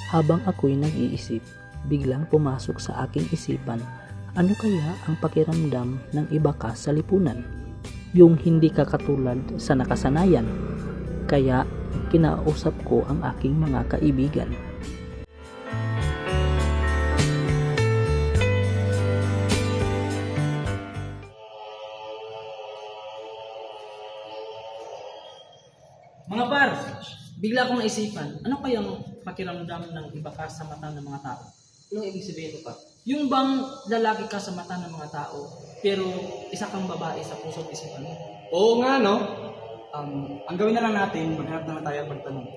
Habang ako'y nag-iisip, biglang pumasok sa aking isipan, ano kaya ang pakiramdam ng iba ka sa lipunan? Yung hindi ka katulad sa nakasanayan. Kaya kinausap ko ang aking mga kaibigan. Mga par, bigla akong naisipan, ano kayang pakiramdam ng iba ka sa mata ng mga tao? Anong ibig sabihin ko pa? Yung bang lalaki ka sa mata ng mga tao, pero isa kang babae sa puso't isipan mo? Oo nga, no? Ang gawin na lang natin, maghanap na lang tayo at magtanong.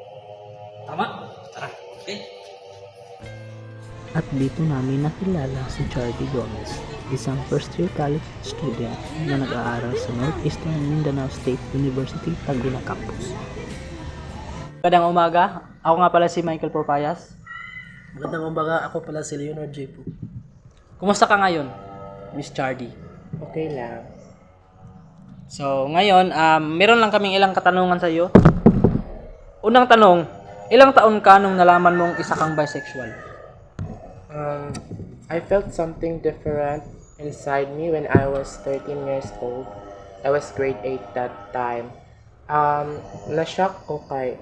Tama? Tara. Okay? At dito namin nakilala si Charlie Gomez, isang first year college student na nag-aaral sa Northeastern Mindanao State University, Taguna Campus. Magandang umaga, ako nga pala si Michael Porpayas. Magandang umaga, ako pala si Leonard J. Po. Kumusta ka ngayon, Miss Charlie? Okay lang. So, ngayon, meron lang kaming ilang katanungan sa iyo. Unang tanong, ilang taon ka nung nalaman mong isa kang bisexual? I felt something different inside me when I was 13 years old. I was grade 8 that time. Na-shock ko kay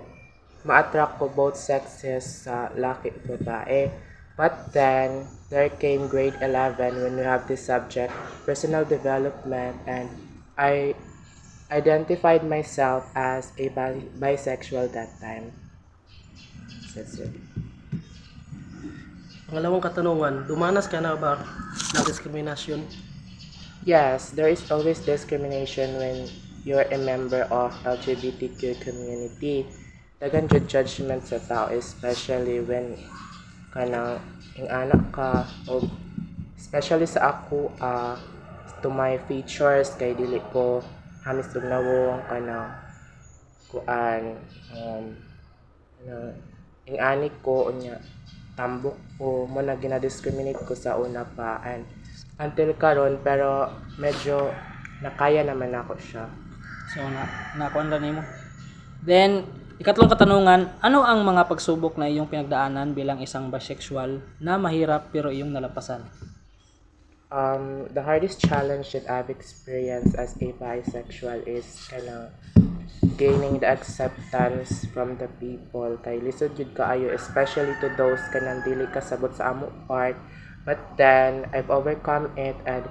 ma-attract ko both sexes sa laki at babae. But then, there came grade 11 when we have this subject, personal development, and I identified myself as a bisexual that time. That's it. Pangalawang katanungan, dumanas ka na ba ng diskriminasyon? Yes, there is always discrimination when you're a member of LGBTQ community. Dagan jud judgment sa tao, especially when kanang ing anak ka, o especially sa ako, to my features, kay dili ko hamis og nawong kanang kuan, ing ani ko unya tambok ko mo na ginadiscriminate ko sa una pa, and until karon, pero medyo nakaya naman ako siya. So, nakuan na mo. Then, ikatlong katanungan, ano ang mga pagsubok na iyong pinagdaanan bilang isang bisexual na mahirap pero iyong nalampasan? The hardest challenge that I've experienced as a bisexual is kanang gaining the acceptance from the people. Kay lisod jud kaayo, especially to those kanang dili kasabot sa amo part. But then I've overcome it, and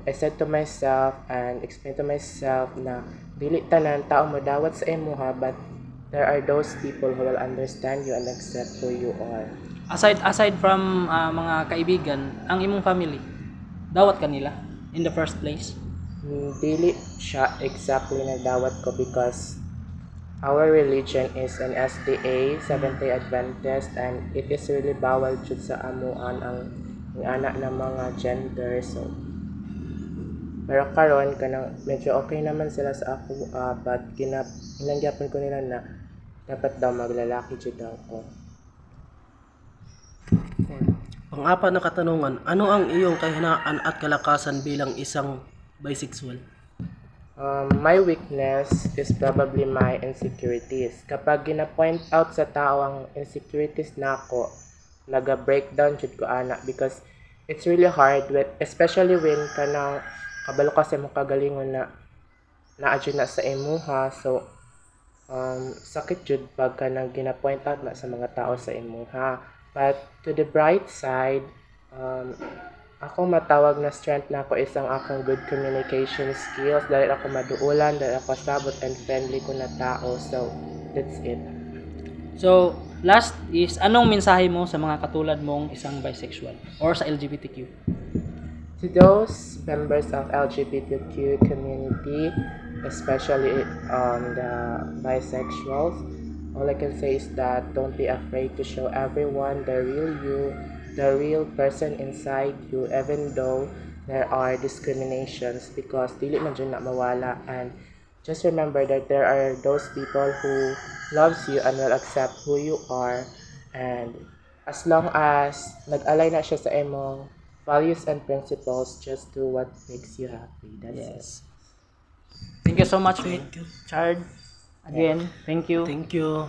I said to myself and explained to myself na dili tanan tao mo dawat sa imuha, but there are those people who will understand you and accept who you are. Aside from mga kaibigan, ang imong family, dawat kanila in the first place? Dili siya exactly nagdawat ko because our religion is an SDA, Seventh-day Adventist, and it is really bawal jud sa amuan ang anak ng mga gender. So, pero karon kanang medyo okay naman sila sa ako, but ginanggapon ko nila na dapat daw maglalaki jud ako. Pang-apat na katanungan, ano ang iyong kahinaan at kalakasan bilang isang bisexual? My weakness is probably my insecurities. Kapag gina-point out sa tao ang insecurities na ako, naga-breakdown jud ko ana, because it's really hard, especially when kanang kabalo ka sa mong kagalingon na naadyo na sa imuha. So, sakit jud pag kanang gina-point out na sa mga tao sa imuha. But to the bright side, ako matawag na strength na ako isang akong good communication skills, dahil ako maduulan, dahil ako sabot and friendly ko na tao. So, that's it. So, last is, anong mensahe mo sa mga katulad mong isang bisexual or sa LGBTQ? To those members of LGBTQ community, especially the bisexuals, all I can say is that don't be afraid to show everyone the real you, the real person inside you, even though there are discriminations, because dili man dyan na mawala. And just remember that there are those people who loves you and will accept who you are, and as long as nag-align na siya sa imong values and principles, just do what makes you happy. That's it. Thank you so much, Chard. Again, thank you. Thank you.